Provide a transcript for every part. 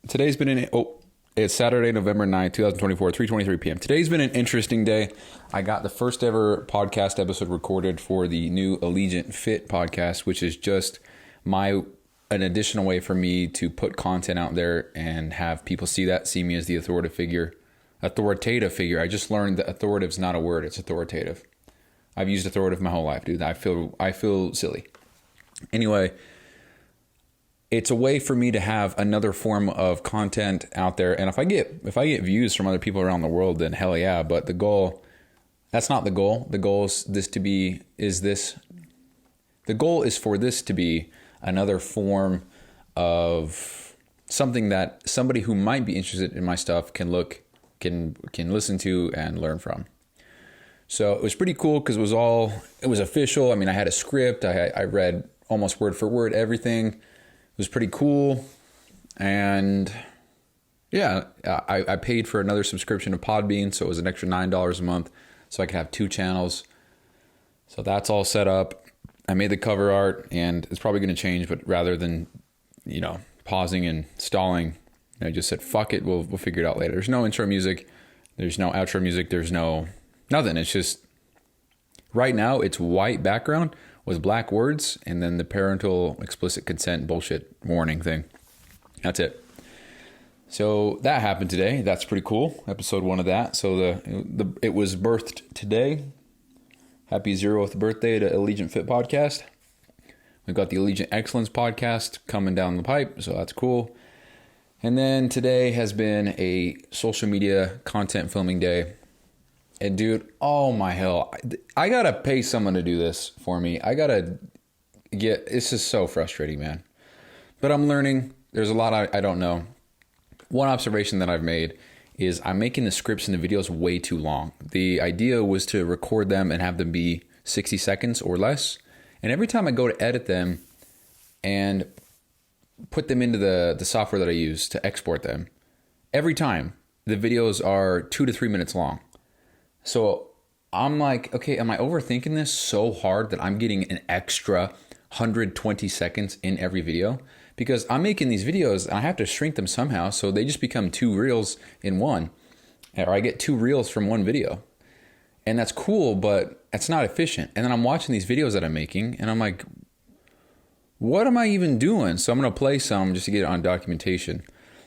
Today's been it's Saturday, November 9th, 2024, 3:23 p.m. Today's been an interesting day. I got the first ever podcast episode recorded for the new Allegiant Fit podcast, which is just an additional way for me to put content out there and have people see me as the authoritative figure. I just learned that authoritative is not a word, it's authoritative. I've used authoritative my whole life, dude. I feel silly. Anyway, it's a way for me to have another form of content out there. And if I get views from other people around the world, then hell yeah. But that's not the goal. The goal is the goal is for this to be another form of something that somebody who might be interested in my stuff can listen to and learn from. So it was pretty cool because it was official. I mean, I had a script. I read almost word for word everything. It was pretty cool. And yeah, I paid for another subscription to Podbean, so it was an extra $9 a month so I could have 2 channels. So that's all set up. I made the cover art, and it's probably going to change, but rather than, pausing and stalling, I just said, fuck it, we'll figure it out later. There's no intro music. There's no outro music. There's no nothing. It's just, right now, it's white background with black words, and then the parental explicit consent bullshit warning thing. That's it. So that happened today. That's pretty cool. Episode 1 of that. So it was birthed today. Happy 0th birthday to Allegiant Fit podcast. We've got the Allegiant Excellence podcast coming down the pipe, so that's cool. And then today has been a social media content filming day. And dude, oh my hell, I gotta pay someone to do this for me. This is so frustrating, man. But I'm learning. There's a lot I don't know. One observation that I've made is I'm making the scripts and the videos way too long. The idea was to record them and have them be 60 seconds or less. And every time I go to edit them and put them into the software that I use to export them, every time the videos are 2 to 3 minutes long. So I'm like, okay, am I overthinking this so hard that I'm getting an extra 120 seconds in every video? Because I'm making these videos and I have to shrink them somehow, so they just become 2 reels in one. Or I get 2 reels from one video. And that's cool, but it's not efficient. And then I'm watching these videos that I'm making and I'm like, what am I even doing? So I'm going to play some just to get it on documentation.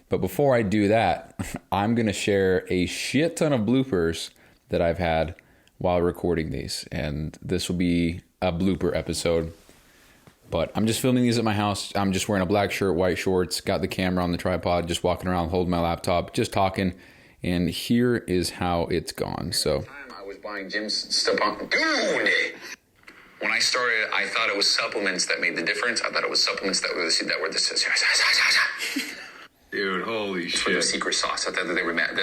But before I do that, I'm going to share a shit ton of bloopers that I've had while recording these. And this will be a blooper episode. But I'm just filming these at my house. I'm just wearing a black shirt, white shorts, got the camera on the tripod, just walking around, holding my laptop, just talking. And here is how it's gone. So I was buying gym stuff on. Dude! When I started, I thought it was supplements that made the difference. I thought it was supplements that were this. Dude, holy shit. For the secret sauce. I thought that they were mad.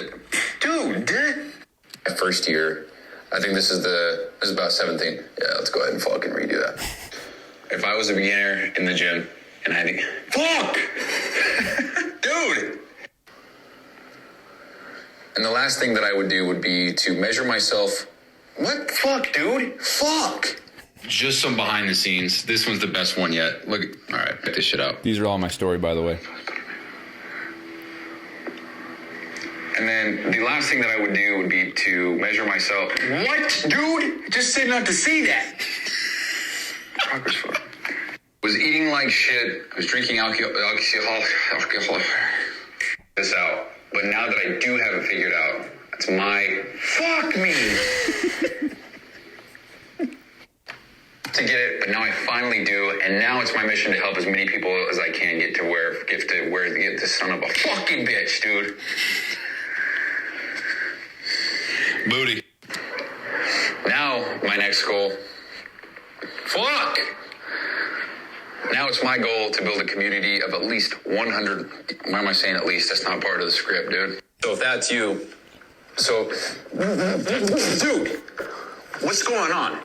Dude! My first year, I think this is about 17. Yeah, let's go ahead and fucking redo that. If I was a beginner in the gym and I think, fuck! Dude! And the last thing that I would do would be to measure myself. What? Fuck, dude? Fuck! Just some behind the scenes. This one's the best one yet. Look, all right, get this shit out. These are all my story, by the way. And then the last thing that I would do would be to measure myself. What, dude? Just said not to say that. Progress photo. Was eating like shit. I was drinking alcohol. This out. But now that I do have it figured out, it's my fuck me to get it. But now I finally do, and now it's my mission to help as many people as I can get this son of a fucking bitch, dude. Booty. Now, my next goal. Fuck! Now it's my goal to build a community of at least 100. Why am I saying at least? That's not part of the script, dude. So if that's you. So, dude, what's going on?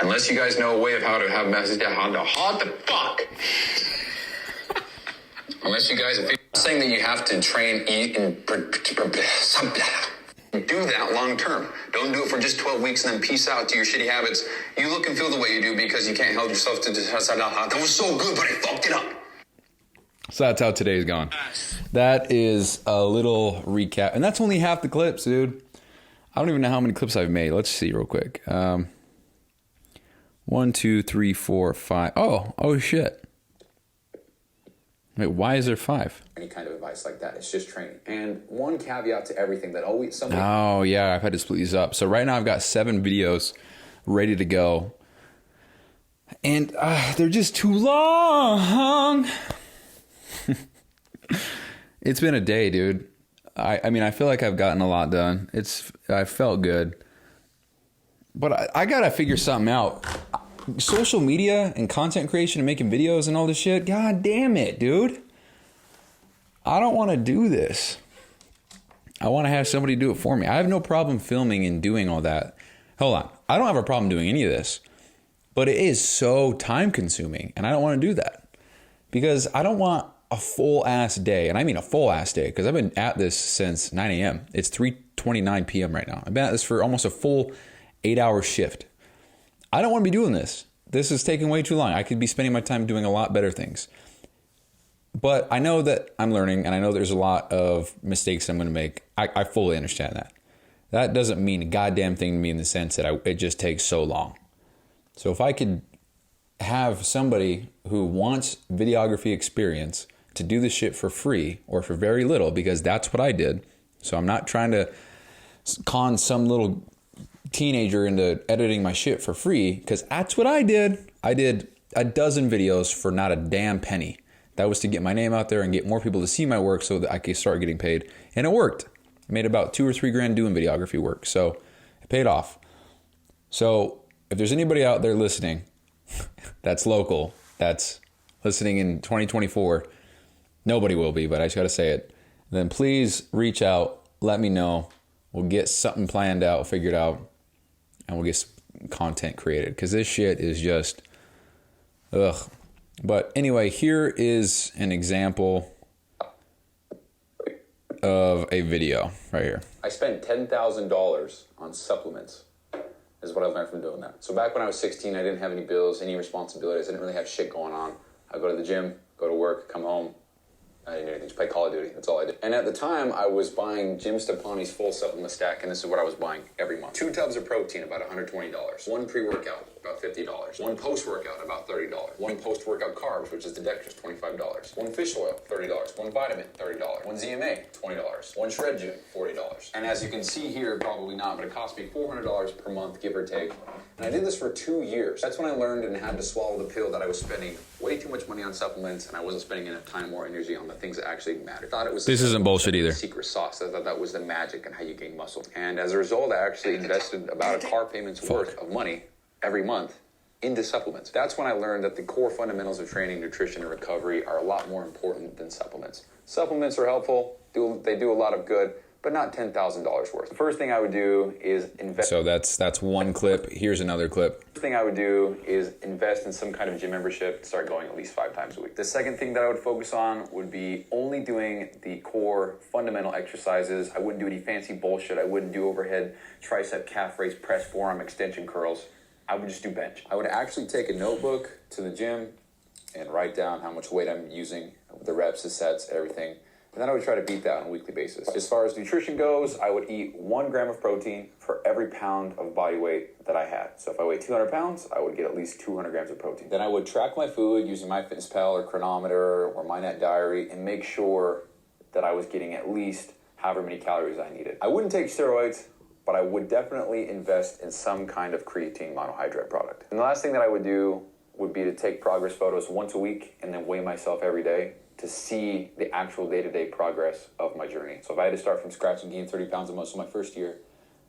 Unless you guys know a way of how to have message, how the fuck? Unless you guys are saying that you have to train, eat, and do that long term. Don't do it for just 12 weeks and then peace out to your shitty habits. You look and feel the way you do because you can't help yourself to just, that was so good, but I fucked it up. So that's how today's gone. That is a little recap. And that's only half the clips, dude. I don't even know how many clips I've made. Let's see real quick. 1, 2, 3, 4, 5. Oh shit. Wait, why is there 5? Any kind of advice like that. It's just training. And one caveat to everything that always somebody... Oh, yeah. I've had to split these up. So right now I've got 7 videos ready to go. And they're just too long. It's been a day, dude. I mean, I feel like I've gotten a lot done. I felt good. But I got to figure something out. Social media and content creation and making videos and all this shit. God damn it, dude. I don't want to do this. I want to have somebody do it for me. I have no problem filming and doing all that. Hold on. I don't have a problem doing any of this. But it is so time consuming. And I don't want to do that. Because I don't want a full ass day. And I mean a full ass day. Because I've been at this since 9 a.m. It's 3:29 p.m. right now. I've been at this for almost a full 8-hour shift. I don't want to be doing this. This is taking way too long. I could be spending my time doing a lot better things. But I know that I'm learning, and I know there's a lot of mistakes I'm going to make. I fully understand that. That doesn't mean a goddamn thing to me in the sense that it just takes so long. So if I could have somebody who wants videography experience to do this shit for free or for very little, because that's what I did. So I'm not trying to con some little teenager into editing my shit for free, because that's what I did. I did a dozen videos for not a damn penny. That was to get my name out there and get more people to see my work so that I could start getting paid. And it worked. I made about $2 or $3 grand doing videography work. So it paid off. So if there's anybody out there listening that's local, that's listening in 2024, nobody will be, but I just got to say it, then please reach out. Let me know. We'll get something planned out, figured out, and we'll get some content created, because this shit is just, ugh. But anyway, here is an example of a video right here. I spent $10,000 on supplements, is what I learned from doing that. So back when I was 16, I didn't have any bills, any responsibilities. I didn't really have shit going on. I go to the gym, go to work, come home. I didn't do anything, just play Call of Duty. That's all I did. And at the time, I was buying Jim Stepani's full supplement stack, and this is what I was buying every month. 2 tubs of protein, about $120. 1 pre-workout, about $50. 1 post-workout, about $30. 1 post-workout carbs, which is the dextrose, $25. 1 fish oil, $30. 1 vitamin, $30. 1 ZMA, $20. 1 shred June, $40. And as you can see here, probably not, but it cost me $400 per month, give or take. And I did this for 2 years. That's when I learned and had to swallow the pill that I was spending way too much money on supplements, and I wasn't spending enough time or energy on the things that actually mattered. I thought it was This isn't bullshit either. Secret sauce. I thought that was the magic and how you gain muscle. And as a result, I actually invested about a car payment's worth of money every month into supplements. That's when I learned that the core fundamentals of training, nutrition, and recovery are a lot more important than supplements. Supplements are helpful. They do a lot of good, but not $10,000 worth. The first thing I would do is invest. So that's one clip. Here's another clip. First thing I would do is invest in some kind of gym membership, start going at least 5 times a week. The second thing that I would focus on would be only doing the core fundamental exercises. I wouldn't do any fancy bullshit. I wouldn't do overhead, tricep, calf raise, press, forearm extension curls. I would just do bench. I would actually take a notebook to the gym and write down how much weight I'm using, the reps, the sets, everything. And then I would try to beat that on a weekly basis. As far as nutrition goes, I would eat 1 gram of protein for every pound of body weight that I had. So if I weigh 200 pounds, I would get at least 200 grams of protein. Then I would track my food using MyFitnessPal or Chronometer or MyNet Diary and make sure that I was getting at least however many calories I needed. I wouldn't take steroids, but I would definitely invest in some kind of creatine monohydrate product. And the last thing that I would do would be to take progress photos once a week and then weigh myself every day to see the actual day-to-day progress of my journey. So if I had to start from scratch and gain 30 pounds of muscle my first year,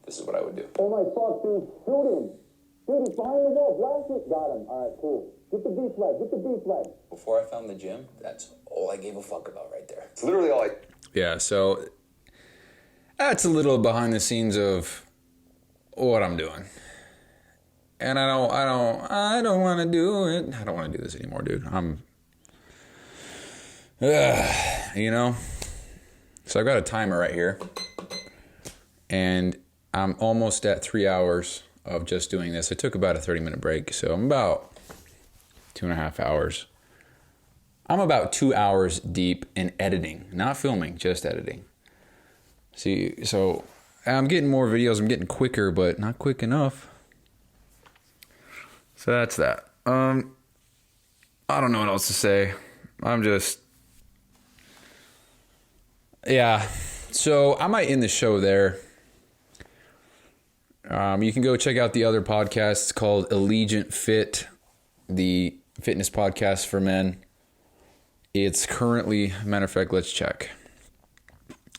this is what I would do. Oh my fuck, dude, shoot him. Dude, he's behind the wall, blast it. Got him, all right, cool. Get the B flag, get the B flag. Before I found the gym, that's all I gave a fuck about right there. It's literally all I... Yeah, so that's a little behind the scenes of what I'm doing. And I don't want to do it. I don't want to do this anymore, dude. You know? So I've got a timer right here. And I'm almost at 3 hours of just doing this. I took about a 30-minute break, so I'm about 2.5 hours. I'm about 2 hours deep in editing, not filming, just editing. See, so I'm getting more videos. I'm getting quicker, but not quick enough. So that's that. I don't know what else to say. Yeah. So I might end the show there. You can go check out the other podcast. It's called Allegiant Fit, the fitness podcast for men. It's currently, matter of fact, let's check.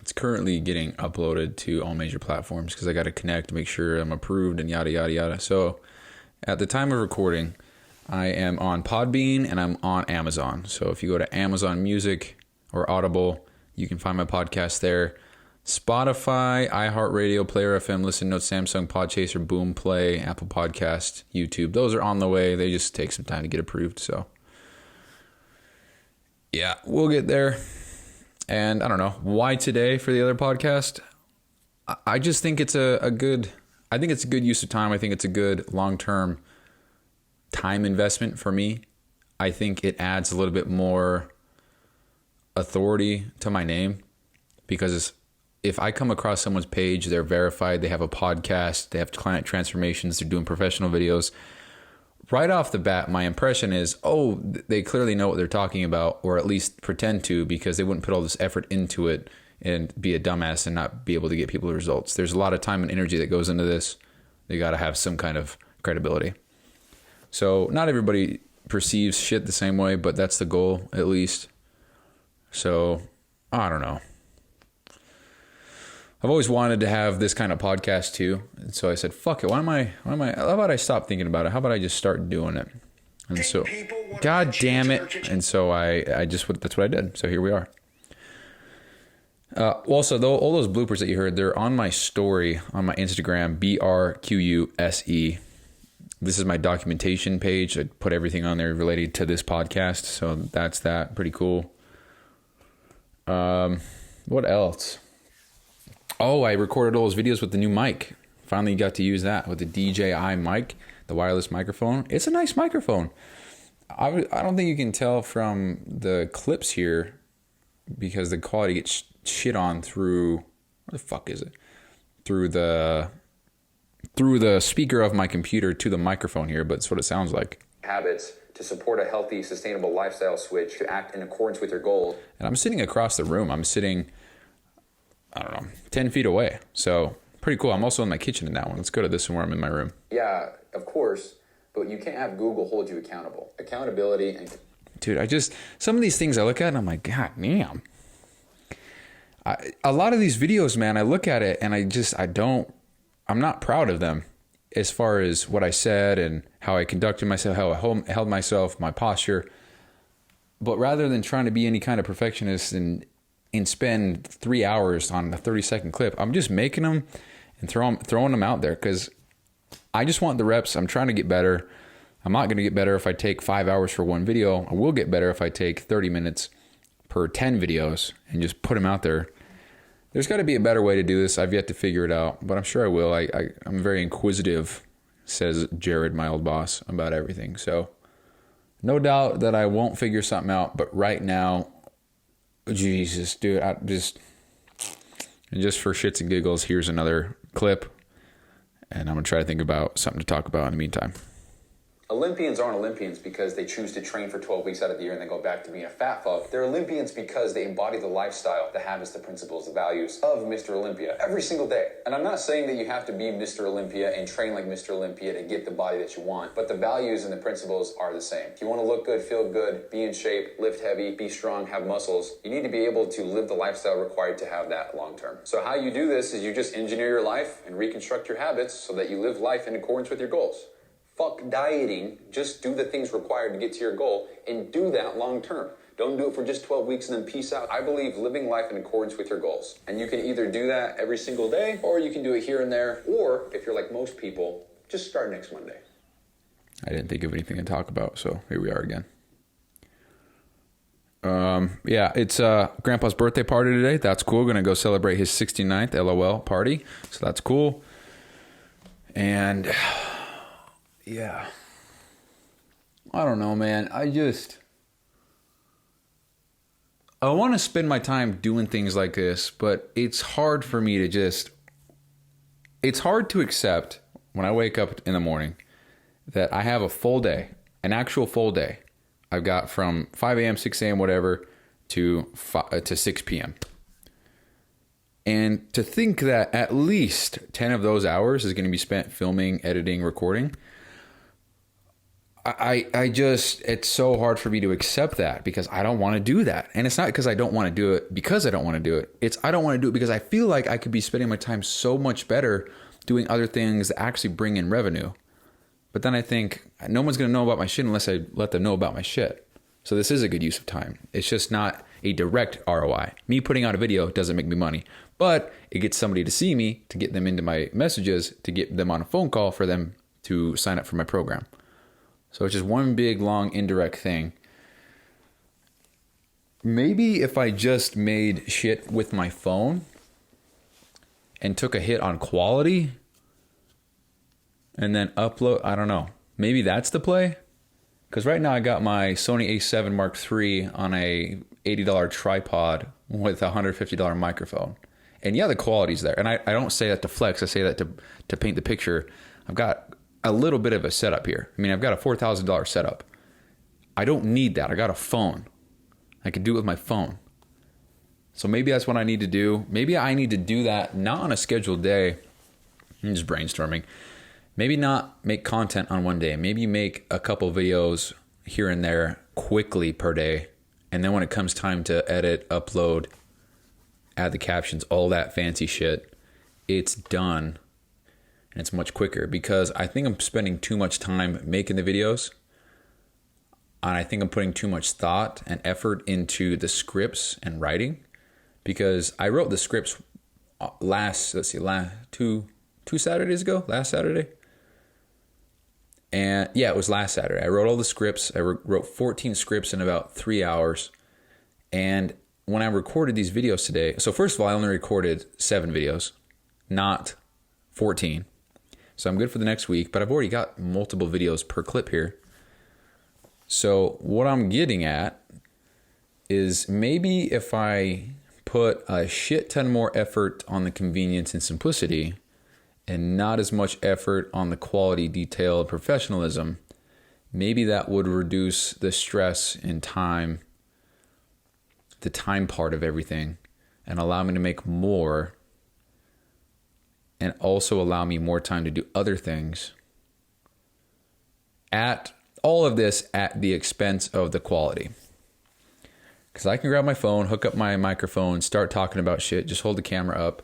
It's currently getting uploaded to all major platforms because I got to connect, make sure I'm approved, and yada, yada, yada. So at the time of recording, I am on Podbean and I'm on Amazon. So if you go to Amazon Music or Audible, you can find my podcast there. Spotify, iHeartRadio, Player FM, Listen Notes, Samsung Podchaser, Boom Play, Apple Podcast, YouTube. Those are on the way. They just take some time to get approved. So yeah, we'll get there. And I don't know why today for the other podcast. I just think it's a good use of time. I think it's a good long-term time investment for me. I think it adds a little bit more authority to my name, because if I come across someone's page, they're verified, they have a podcast, they have client transformations, they're doing professional videos. Right off the bat, my impression is, oh, they clearly know what they're talking about, or at least pretend to, because they wouldn't put all this effort into it and be a dumbass and not be able to get people the results. There's a lot of time and energy that goes into this. They got to have some kind of credibility. So not everybody perceives shit the same way, but that's the goal, at least. So I don't know. I've always wanted to have this kind of podcast too. And so I said, fuck it. How about I stop thinking about it? How about I just start doing it? And so, God damn it. And so that's what I did. So here we are. Also, though, all those bloopers that you heard, they're on my story on my Instagram, BRQUSE. This is my documentation page. I put everything on there related to this podcast. So that's that. Pretty cool. What else? Oh, I recorded all those videos with the new mic. Finally got to use that with the DJI mic, the wireless microphone. It's a nice microphone. I don't think you can tell from the clips here because the quality gets shit on through, where the fuck is it? Through the speaker of my computer to the microphone here, but it's what it sounds like. Habits to support a healthy, sustainable lifestyle switch to act in accordance with your goals. And I'm sitting across the room. I'm sitting, 10 feet away. So pretty cool. I'm also in my kitchen in that one. Let's go to this one where I'm in my room. Yeah, of course, but you can't have Google hold you accountable. Accountability and... Dude, some of these things I look at and I'm like, God damn. A lot of these videos, man, I look at it and I'm not proud of them as far as what I said and how I conducted myself, how I held myself, my posture. But rather than trying to be any kind of perfectionist and spend 3 hours on a 30-second clip, I'm just making them and throwing them out there because I just want the reps. I'm trying to get better. I'm not going to get better if I take 5 hours for one video. I will get better if I take 30 minutes per 10 videos and just put them out there. There's got to be a better way to do this. I've yet to figure it out, but I'm sure I will. I'm very inquisitive, says Jared, my old boss, about everything. So no doubt that I won't figure something out, but right now, Jesus, dude, just for shits and giggles, here's another clip, and I'm going to try to think about something to talk about in the meantime. Olympians aren't Olympians because they choose to train for 12 weeks out of the year and then go back to being a fat fuck. They're Olympians because they embody the lifestyle, the habits, the principles, the values of Mr. Olympia every single day. And I'm not saying that you have to be Mr. Olympia and train like Mr. Olympia to get the body that you want, but the values and the principles are the same. If you want to look good, feel good, be in shape, lift heavy, be strong, have muscles, you need to be able to live the lifestyle required to have that long term. So how you do this is you just engineer your life and reconstruct your habits so that you live life in accordance with your goals. Fuck dieting, just do the things required to get to your goal and do that long term. Don't do it for just 12 weeks and then peace out. I believe living life in accordance with your goals. And you can either do that every single day or you can do it here and there. Or if you're like most people, just start next Monday. I didn't think of anything to talk about, so here we are again. Yeah, it's Grandpa's birthday party today. That's cool. Gonna go celebrate his 69th LOL party. So that's cool. And... yeah. I don't know, man. I want to spend my time doing things like this, but it's hard for me to just, it's hard to accept when I wake up in the morning that I have a full day, an actual full day. I've got from 5 a.m., 6 a.m., whatever, to 6 p.m. And to think that at least 10 of those hours is going to be spent filming, editing, recording, I just, it's so hard for me to accept that because I don't want to do that. And it's not because I don't want to do it because I don't want to do it. It's I don't want to do it because I feel like I could be spending my time so much better doing other things that actually bring in revenue. But then I think no one's going to know about my shit unless I let them know about my shit. So this is a good use of time. It's just not a direct ROI. Me putting out a video doesn't make me money, but it gets somebody to see me, to get them into my messages, to get them on a phone call for them to sign up for my program. So it's just one big, long, indirect thing. Maybe if I just made shit with my phone and took a hit on quality and then upload, I don't know. Maybe that's the play. Because right now I got my Sony a7 Mark III on a $80 tripod with a $150 microphone. And yeah, the quality's there. And I don't say that to flex. I say that to paint the picture. I've got a little bit of a setup here. I mean, I've got a $4,000 setup. I don't need that. I got a phone. I can do it with my phone. So maybe that's what I need to do. Maybe I need to do that not on a scheduled day. I'm just brainstorming. Maybe not make content on one day. Maybe make a couple videos here and there quickly per day. And then when it comes time to edit, upload, add the captions, all that fancy shit, it's done. And it's much quicker because I think I'm spending too much time making the videos. And I think I'm putting too much thought and effort into the scripts and writing because I wrote the scripts last Saturday. And yeah, it was last Saturday. I wrote all the scripts. I wrote 14 scripts in about 3 hours. And when I recorded these videos today, so first of all, I only recorded 7 videos, not 14. So I'm good for the next week, but I've already got multiple videos per clip here. So what I'm getting at is maybe if I put a shit ton more effort on the convenience and simplicity and not as much effort on the quality, detail, and professionalism, maybe that would reduce the stress and time, the time part of everything, and allow me to make more and also allow me more time to do other things at all of this at the expense of the quality. Because I can grab my phone, hook up my microphone, start talking about shit, just hold the camera up.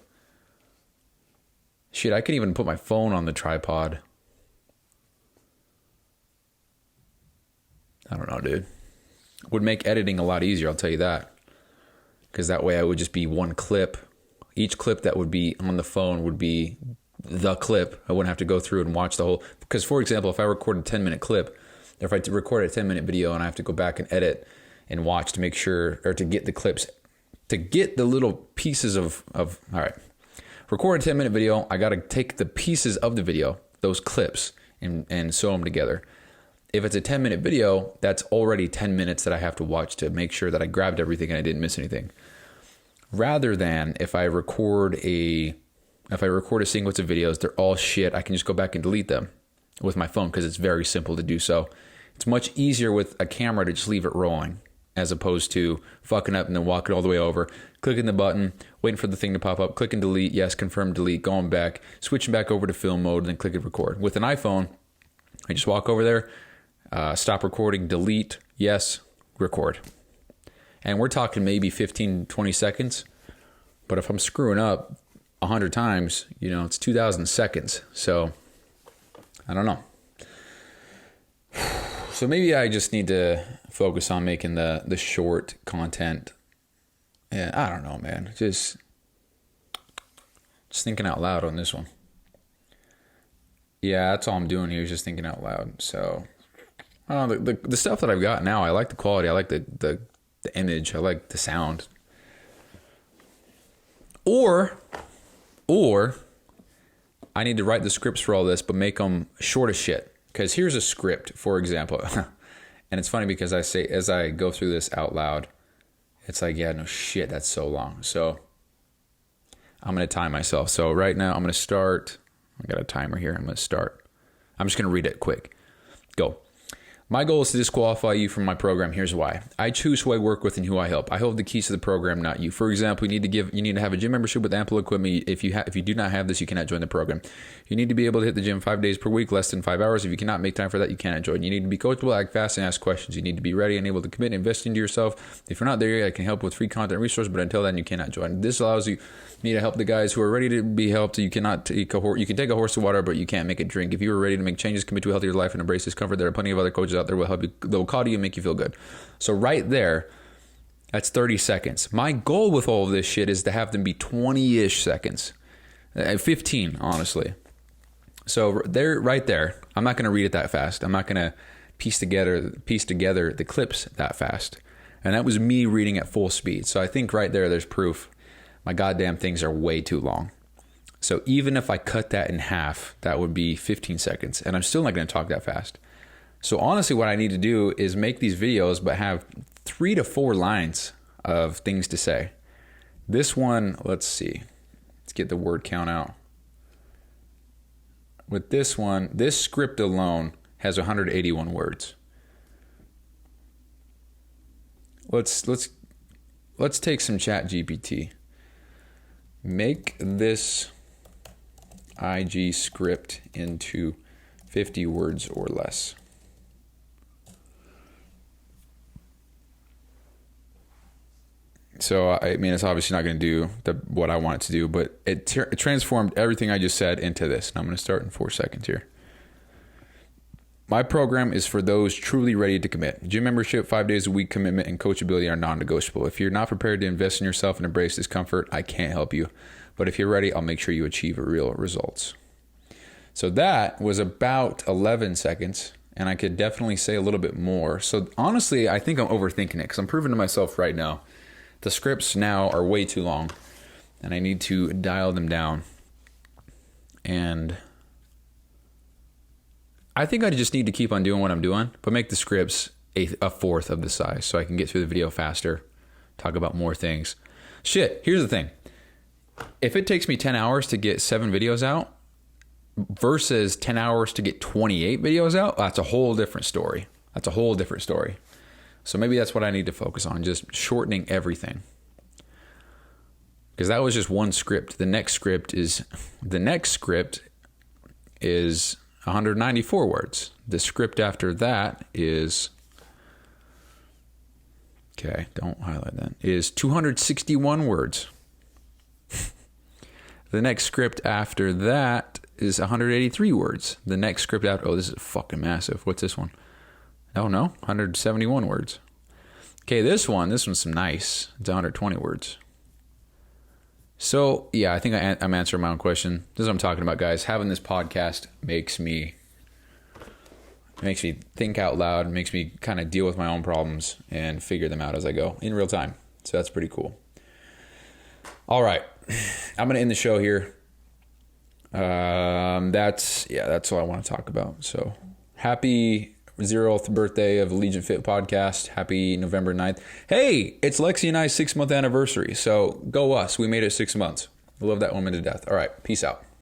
Shit, I can even put my phone on the tripod. I don't know, dude. Would make editing a lot easier, I'll tell you that. Because that way I would just be one clip. Each clip that would be on the phone would be the clip. I wouldn't have to go through and watch the whole. Because, for example, if I record a 10-minute clip, or if I record a 10-minute video and I have to go back and edit and watch to make sure, or to get the clips, to get the little pieces of all right. Record a 10-minute video, I got to take the pieces of the video, those clips, and sew them together. If it's a 10-minute video, that's already 10 minutes that I have to watch to make sure that I grabbed everything and I didn't miss anything. Rather than if I record a sequence of videos, they're all shit, I can just go back and delete them with my phone because it's very simple to do so. It's much easier with a camera to just leave it rolling as opposed to fucking up and then walking all the way over, clicking the button, waiting for the thing to pop up, clicking delete, yes, confirm, delete, going back, switching back over to film mode, and then clicking record. With an iPhone, I just walk over there, stop recording, delete, yes, record. And we're talking maybe 15, 20 seconds. But if I'm screwing up 100 times, it's 2,000 seconds. So, I don't know. So maybe I just need to focus on making the short content. And I don't know, man. Just thinking out loud on this one. Yeah, that's all I'm doing here is just thinking out loud. So, I don't know, the stuff that I've got now, I like the quality. I like the image. I like the sound. Or I need to write the scripts for all this, but make them short as shit. Because here's a script, for example. And it's funny because I say, as I go through this out loud, it's like, yeah, no shit, that's so long. So I'm going to time myself. So right now I'm going to start. I got a timer here. I'm going to start. I'm just going to read it quick. Go. My goal is to disqualify you from my program. Here's why. I choose who I work with and who I help. I hold the keys to the program, not you. For example, you need to have a gym membership with ample equipment. If you do not have this, you cannot join the program. You need to be able to hit the gym 5 days per week, less than 5 hours. If you cannot make time for that, you cannot join. You need to be coachable, act fast, and ask questions. You need to be ready and able to commit and invest into yourself. If you're not there yet, I can help with free content and resources, but until then, you cannot join. This allows you me to help the guys who are ready to be helped. You cannot take a horse. You can take a horse to water, but you can't make it drink. If you are ready to make changes, commit to a healthier life, and embrace discomfort, there are plenty of other coaches out there who will help you. They'll call to you and make you feel good. So right there, that's 30 seconds. My goal with all of this shit is to have them be 20-ish seconds. 15, honestly. So there, right there, I'm not going to read it that fast. I'm not going to piece together the clips that fast. And that was me reading at full speed. So I think right there's proof. My goddamn things are way too long. So even if I cut that in half, that would be 15 seconds. And I'm still not going to talk that fast. So honestly, what I need to do is make these videos, but have 3 to 4 lines of things to say. This one, let's see. Let's get the word count out. With this one, this script alone has 181 words. Let's take some Chat GPT. Make this IG script into 50 words or less. So, I mean, it's obviously not going to do what I want it to do, but it transformed everything I just said into this. And I'm going to start in 4 seconds here. My program is for those truly ready to commit. Gym membership, 5 days a week commitment, and coachability are non-negotiable. If you're not prepared to invest in yourself and embrace discomfort, I can't help you. But if you're ready, I'll make sure you achieve real results. So that was about 11 seconds, and I could definitely say a little bit more. So honestly, I think I'm overthinking it because I'm proving to myself right now the scripts now are way too long, and I need to dial them down. And I think I just need to keep on doing what I'm doing, but make the scripts a fourth of the size so I can get through the video faster, talk about more things. Shit, here's the thing. If it takes me 10 hours to get 7 videos out versus 10 hours to get 28 videos out, that's a whole different story. So maybe that's what I need to focus on, just shortening everything. Because that was just one script. The next script is 194 words. The script after that is, okay, don't highlight that, is 261 words. The next script after that is 183 words. The next script after, oh, this is fucking massive. What's this one? Oh no, 171 words. Okay, this one's some nice. It's 120 words. So, yeah, I think I'm answering my own question. This is what I'm talking about, guys. Having this podcast makes me think out loud, makes me kind of deal with my own problems and figure them out as I go in real time. So that's pretty cool. All right, I'm going to end the show here. That's all I want to talk about. So happy 0th birthday of Allegiant Fit podcast. Happy November 9th. Hey, it's Lexi and I's 6-month anniversary. So go us. We made it 6 months. I love that woman to death. All right. Peace out.